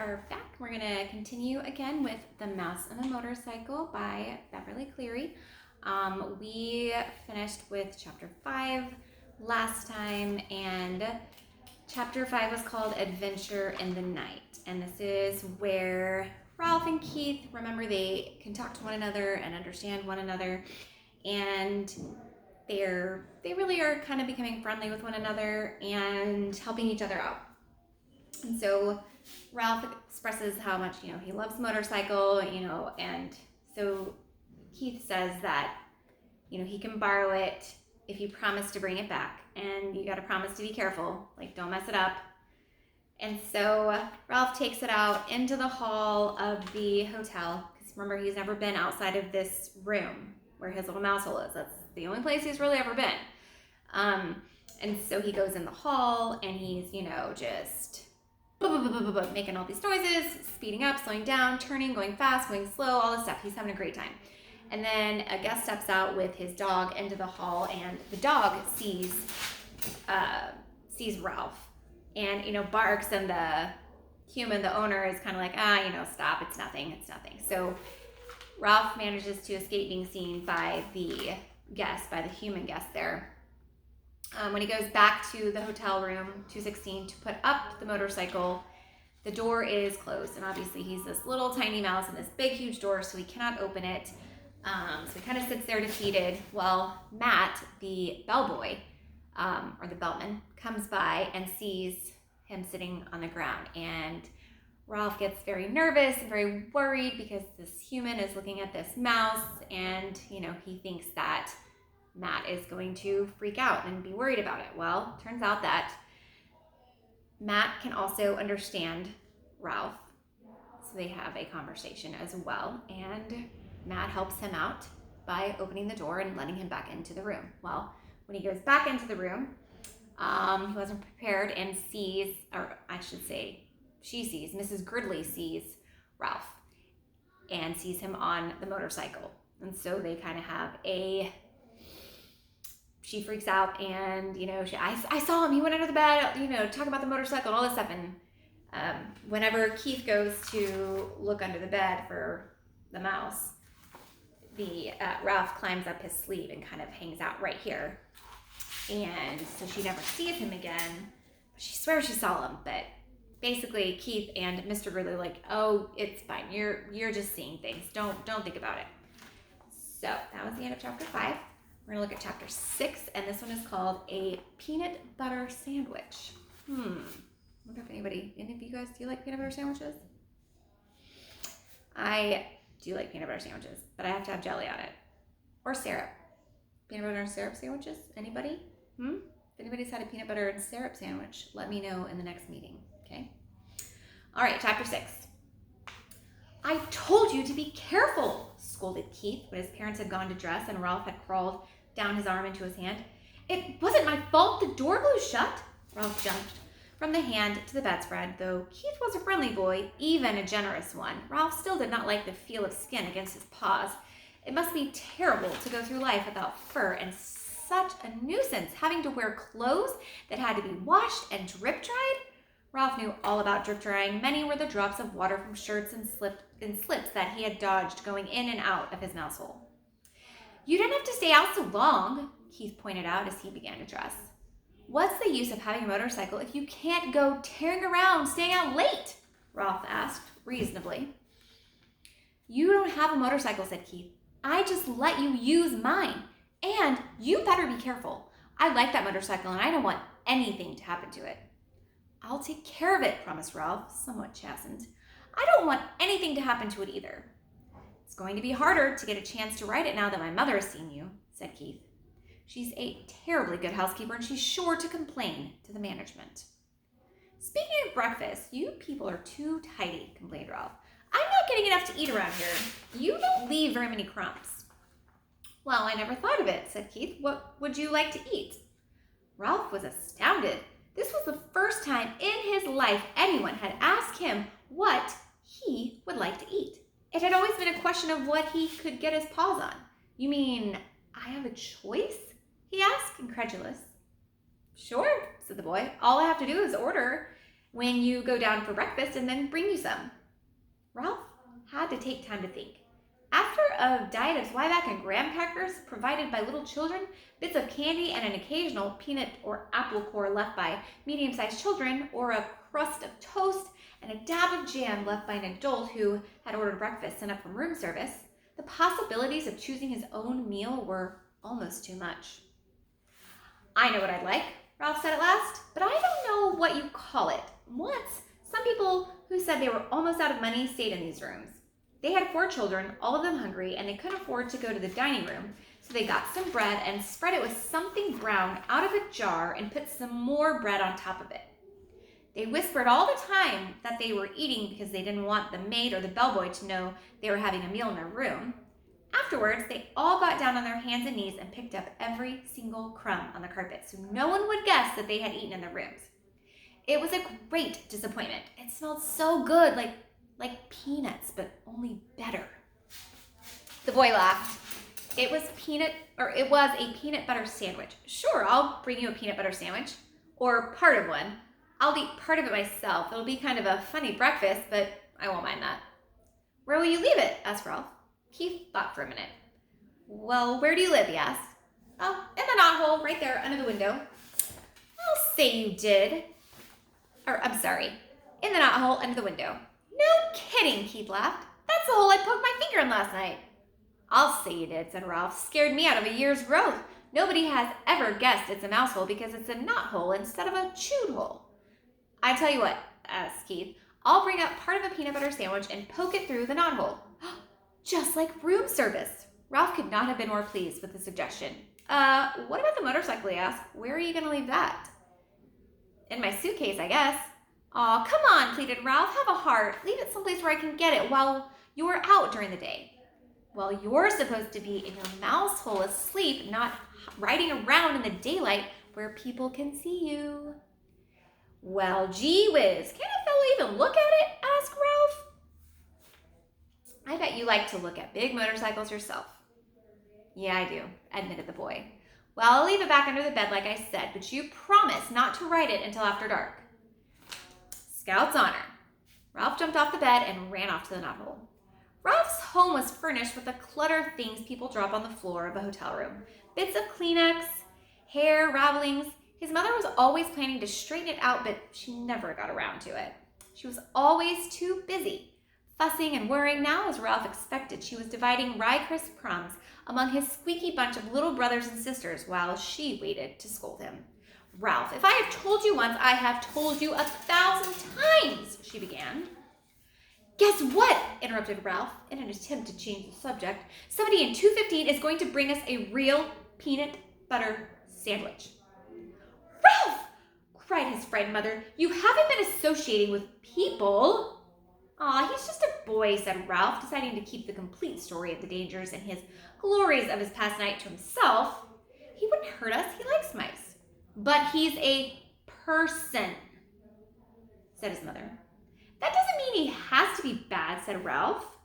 are back. We're going to continue again with The Mouse and the Motorcycle by Beverly Cleary. We finished with chapter 5 last time, and chapter 5 was called Adventure in the Night. And this is where Ralph and Keith, remember, they can talk to one another and understand one another, and they really are kind of becoming friendly with one another and helping each other out. And so Ralph expresses how much, he loves the motorcycle, and so Keith says that, he can borrow it if you promise to bring it back, and you got to promise to be careful, like don't mess it up. And so Ralph takes it out into the hall of the hotel, because remember, he's never been outside of this room where his little mouse hole is. That's the only place he's really ever been. And so he goes in the hall, and he's, just making all these noises, speeding up, slowing down, turning, going fast, going slow, all this stuff. He's having a great time. And then a guest steps out with his dog into the hall, and the dog sees Ralph and, barks, and the human, the owner, is kind of like, stop, it's nothing. So Ralph manages to escape being seen by the human guest there. When he goes back to the hotel room 216 to put up the motorcycle, the door is closed, and obviously he's this little tiny mouse in this big huge door, so he cannot open it. So he kind of sits there defeated while Matt, the bellboy, or the bellman, comes by and sees him sitting on the ground, and Ralph gets very nervous and very worried because this human is looking at this mouse, and he thinks that Matt is going to freak out and be worried about it. Well, turns out that Matt can also understand Ralph, so they have a conversation as well, and Matt helps him out by opening the door and letting him back into the room. Well, when he goes back into the room, he wasn't prepared and sees, or I should say, Mrs. Gridley sees Ralph and sees him on the motorcycle. And so they kind of have she freaks out, and, I saw him, he went under the bed, talking about the motorcycle and all this stuff. And whenever Keith goes to look under the bed for the mouse, Ralph climbs up his sleeve and kind of hangs out right here. And so she never sees him again. She swears she saw him, but basically Keith and Mr. Gridley are like, oh, it's fine. You're just seeing things. Don't think about it. So that was the end of chapter 5. We're gonna look at chapter 6, and this one is called A Peanut Butter Sandwich. I wonder if any of you guys, do you like peanut butter sandwiches? I do like peanut butter sandwiches, but I have to have jelly on it. Or syrup. Peanut butter and syrup sandwiches? Anybody? If anybody's had a peanut butter and syrup sandwich, let me know in the next meeting, okay? All right, chapter 6. I told you to be careful, scolded Keith when his parents had gone to dress and Ralph had crawled down his arm into his hand. It wasn't my fault the door blew shut. Ralph jumped from the hand to the bedspread. Though Keith was a friendly boy, even a generous one, Ralph still did not like the feel of skin against his paws. It must be terrible to go through life without fur, and such a nuisance having to wear clothes that had to be washed and drip dried. Ralph knew all about drip drying. Many were the drops of water from shirts and slips that he had dodged going in and out of his mouse hole. You didn't have to stay out so long, Keith pointed out as he began to dress. What's the use of having a motorcycle if you can't go tearing around, staying out late? Ralph asked reasonably. You don't have a motorcycle, said Keith. I just let you use mine. And you better be careful. I like that motorcycle, and I don't want anything to happen to it. I'll take care of it, promised Ralph, somewhat chastened. I don't want anything to happen to it either. It's going to be harder to get a chance to ride it now that my mother has seen you, said Keith. She's a terribly good housekeeper, and she's sure to complain to the management. Speaking of breakfast, you people are too tidy, complained Ralph. I'm not getting enough to eat around here. You don't leave very many crumbs. Well, I never thought of it, said Keith. What would you like to eat? Ralph was astounded. This was the first time in his life anyone had asked him what he would like to eat. It had always been a question of what he could get his paws on. You mean I have a choice? He asked, incredulous. Sure, said the boy. All I have to do is order, when you go down for breakfast and then bring you some. Ralph had to take time to think. After a diet of Zwieback and graham crackers provided by little children, bits of candy, and an occasional peanut or apple core left by medium-sized children, or a crust of toast and a dab of jam left by an adult who had ordered breakfast sent up from room service, the possibilities of choosing his own meal were almost too much. I know what I'd like, Ralph said at last, but I don't know what you call it. Once, some people who said they were almost out of money stayed in these rooms. They had 4 children, all of them hungry, and they couldn't afford to go to the dining room, so they got some bread and spread it with something brown out of a jar and put some more bread on top of it. They whispered all the time that they were eating because they didn't want the maid or the bellboy to know they were having a meal in their room. Afterwards, they all got down on their hands and knees and picked up every single crumb on the carpet so no one would guess that they had eaten in their rooms. It was a great disappointment. It smelled so good, like peanuts, but only better. The boy laughed. It was a peanut butter sandwich. Sure, I'll bring you a peanut butter sandwich, or part of one. I'll eat part of it myself. It'll be kind of a funny breakfast, but I won't mind that. Where will you leave it? Asked Ralph. Keith thought for a minute. Well, where do you live? He asked. Oh, in the knothole, right there under the window. I'll say you did. I'm sorry, in the knothole under the window. No kidding, Keith laughed. That's the hole I poked my finger in last night. I'll say you did, said Ralph. Scared me out of a year's growth. Nobody has ever guessed it's a mouse hole because it's a knothole instead of a chewed hole. I tell you what, asked Keith, I'll bring up part of a peanut butter sandwich and poke it through the knothole. Just like room service. Ralph could not have been more pleased with the suggestion. What about the motorcycle, he asked. Where are you going to leave that? In my suitcase, I guess. Aw, come on, pleaded Ralph. Have a heart. Leave it someplace where I can get it while you're out during the day. Well, you're supposed to be in your mouse hole asleep, not riding around in the daylight where people can see you. Well, gee whiz, can a fellow even look at it? Asked Ralph. I bet you like to look at big motorcycles yourself. Yeah, I do, admitted the boy. Well, I'll leave it back under the bed like I said, but you promise not to ride it until after dark. Scout's honor. Ralph jumped off the bed and ran off to the knothole. Ralph's home was furnished with a clutter of things people drop on the floor of a hotel room. Bits of Kleenex, hair, ravelings. His mother was always planning to straighten it out, but she never got around to it. She was always too busy. Fussing and worrying now, as Ralph expected, she was dividing rye crisp crumbs among his squeaky bunch of little brothers and sisters while she waited to scold him. Ralph, if I have told you once, I have told you 1,000 times, she began. Guess what? Interrupted Ralph in an attempt to change the subject. Somebody in 215 is going to bring us a real peanut butter sandwich. Ralph! Cried his frightened mother. You haven't been associating with people. Aw, he's just a boy, said Ralph, deciding to keep the complete story of the dangers and his glories of his past night to himself. He wouldn't hurt us. He likes mice. But he's a person, said his mother. That doesn't mean he has to be bad, said Ralph.